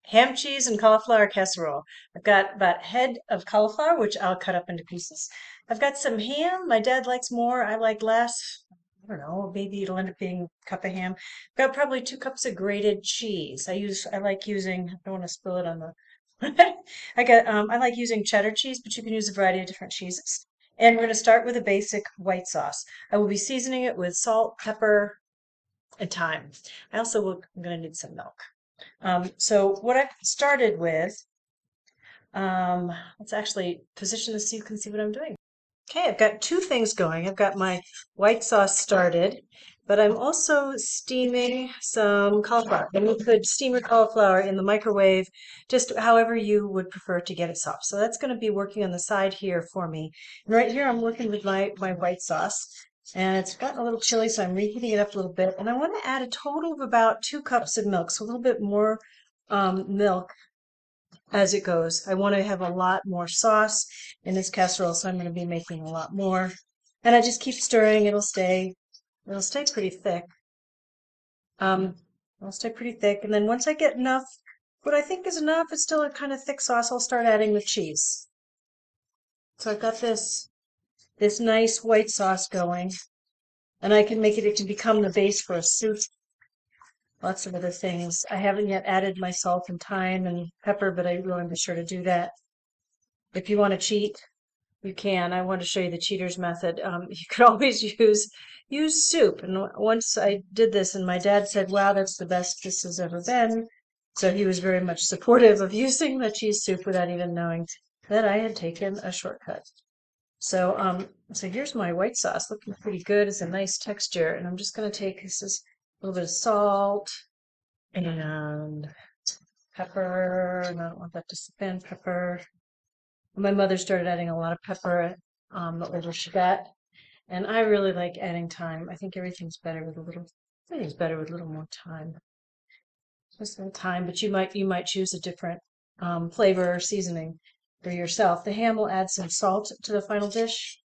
Ham, cheese, and cauliflower casserole. I've got about a head of cauliflower, which I'll cut up into pieces. I've got some ham. My dad likes more. I like less. I don't know. Maybe it'll end up being a cup of ham. I've got probably 2 cups of grated cheese. I like using, I don't want to spill it on the, I like using cheddar cheese, but you can use a variety of different cheeses. And we're going to start with a basic white sauce. I will be seasoning it with salt, pepper, and thyme. I'm going to need some milk. So what I started with, let's actually position this so you can see what I'm doing. Okay, I've got two things going. I've got my white sauce started, but I'm also steaming some cauliflower. And you could steam your cauliflower in the microwave, just however you would prefer to get it soft. So that's going to be working on the side here for me. And right here I'm working with my white sauce. And it's gotten a little chilly, so I'm reheating it up a little bit. And I want to add a total of about 2 cups of milk, so a little bit more milk as it goes. I want to have a lot more sauce in this casserole, so I'm going to be making a lot more. And I just keep stirring. It'll stay pretty thick. Um, it'll stay pretty thick. And then once I get enough, what I think is enough, it's still a kind of thick sauce, I'll start adding the cheese. So I've got this nice white sauce going, and I can make it, it can become the base for a soup. Lots of other things. I haven't yet added my salt and thyme and pepper, but I will be sure to do that. If you want to cheat, you can. I want to show you the cheater's method. You could always use soup. And once I did this, and my dad said, "Wow, that's the best this has ever been." So he was very much supportive of using the cheese soup without even knowing that I had taken a shortcut. So here's my white sauce, looking pretty good. It's a nice texture, and I'm just going to take this is a little bit of salt and pepper, and I don't want that to spin. Pepper. My mother started adding a lot of pepper the older she got, and I really like adding thyme. I think everything's better with a little more thyme. Just a little thyme, but you might choose a different flavor or seasoning for yourself. The ham will add some salt to the final dish,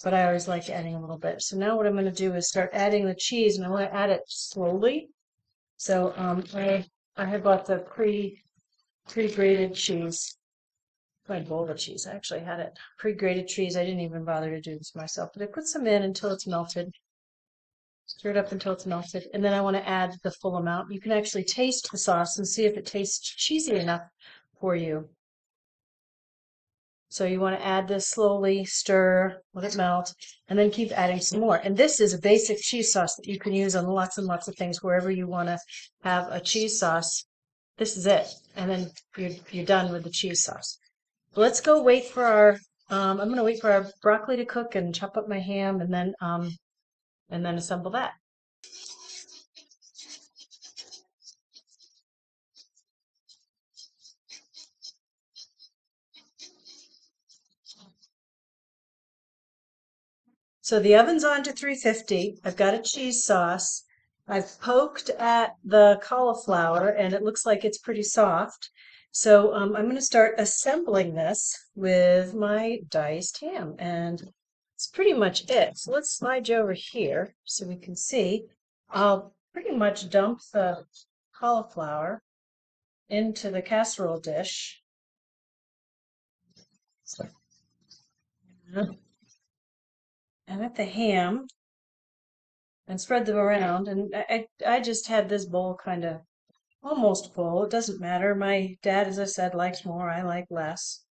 but I always like adding a little bit. So now what I'm going to do is start adding the cheese, and I want to add it slowly. So I have bought the pre-grated cheese. My bowl of cheese. I actually had it pre-grated cheese. I didn't even bother to do this myself, but I put some in until it's melted. Stir it up until it's melted, and then I want to add the full amount. You can actually taste the sauce and see if it tastes cheesy enough for you. So you want to add this slowly, stir, let it melt, and then keep adding some more. And this is a basic cheese sauce that you can use on lots and lots of things. Wherever you want to have a cheese sauce, this is it. And then you're done with the cheese sauce. Let's go wait for I'm going to wait for our broccoli to cook and chop up my ham and then assemble that. So the oven's on to 350. I've got a cheese sauce. I've poked at the cauliflower and it looks like it's pretty soft. So I'm going to start assembling this with my diced ham, and it's pretty much it. So let's slide you over here so we can see. I'll pretty much dump the cauliflower into the casserole dish. So, and at the ham and spread them around. And I just had this bowl kind of almost full. It doesn't matter. My dad, as I said, likes more. I like less.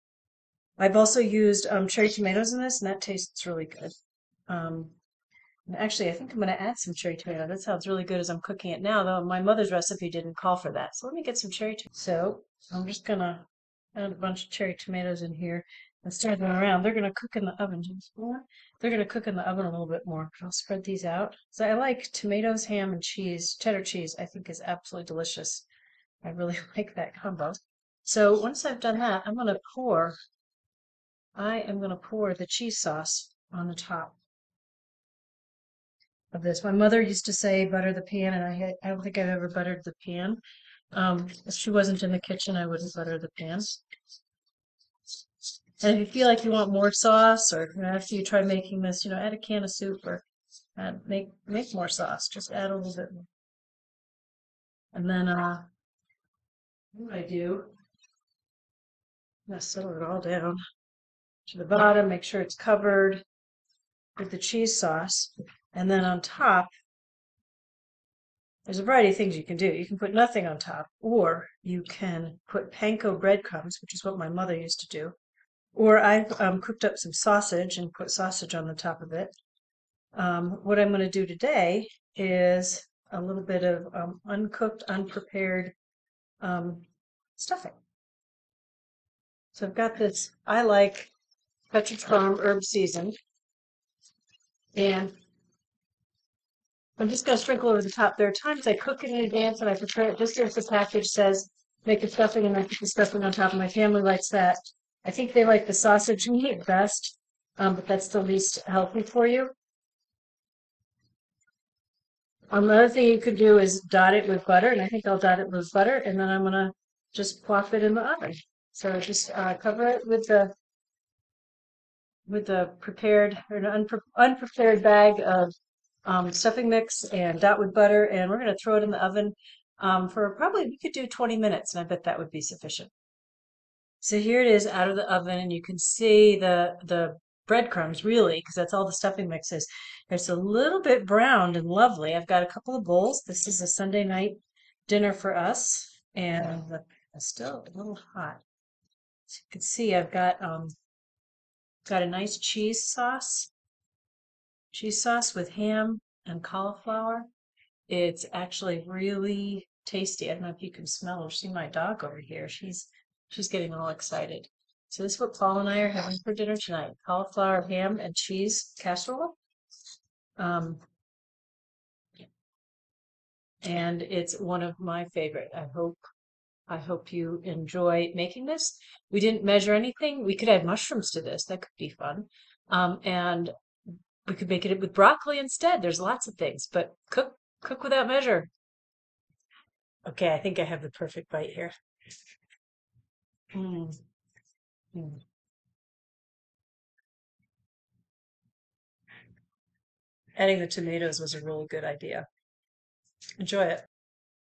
I've also used cherry tomatoes in this, and that tastes really good. Um, and actually, I think I'm going to add some cherry tomato. That sounds really good as I'm cooking it now, though my mother's recipe didn't call for that. So let me get some cherry tomatoes. So I'm just going to add a bunch of cherry tomatoes in here and stir them around. They're going to cook in the oven. They're going to cook in the oven a little bit more. I'll spread these out. So I like tomatoes, ham, and cheese. Cheddar cheese, I think, is absolutely delicious. I really like that combo. So once I've done that, I am going to pour the cheese sauce on the top of this. My mother used to say butter the pan, and I don't think I've ever buttered the pan. If she wasn't in the kitchen, I wouldn't butter the pan. And if you feel like you want more sauce, or after you try making this, add a can of soup or make more sauce. Just add a little bit more. And then What I do, I'm gonna settle it all down to the bottom, make sure it's covered with the cheese sauce. And then on top, there's a variety of things you can do. You can put nothing on top, or you can put panko breadcrumbs, which is what my mother used to do. Or I've cooked up some sausage and put sausage on the top of it. What I'm going to do today is a little bit of uncooked, unprepared stuffing. So I've got this, I like Petrich Farm herb seasoned, and I'm just going to sprinkle over the top. There are times I cook it in advance and I prepare it just as the package says, make the stuffing and I put the stuffing on top. And my family likes that. I think they like the sausage meat best, but that's the least healthy for you. Another thing you could do is dot it with butter, and I think I'll dot it with butter, and then I'm gonna just plop it in the oven. So just cover it with the prepared or an unprepared bag of stuffing mix and dot with butter, and we're going to throw it in the oven for probably we could do 20 minutes, and I bet that would be sufficient. So here it is out of the oven, and you can see the breadcrumbs really, because that's all the stuffing mix is. It's a little bit browned and lovely. I've got a couple of bowls. This is a Sunday night dinner for us, and it's still a little hot. So you can see I've got a nice cheese sauce with ham and cauliflower. It's actually really tasty. I don't know if you can smell or see my dog over here. She's getting all excited. So this is what Paul and I are having for dinner tonight: cauliflower, ham, and cheese casserole. Um, and it's one of my favorite. I hope you enjoy making this. We didn't measure anything. We could add mushrooms to this. That could be fun. And we could make it with broccoli instead. There's lots of things, but cook without measure. Okay, I think I have the perfect bite here. Mm, mm. Adding the tomatoes was a really good idea. Enjoy it.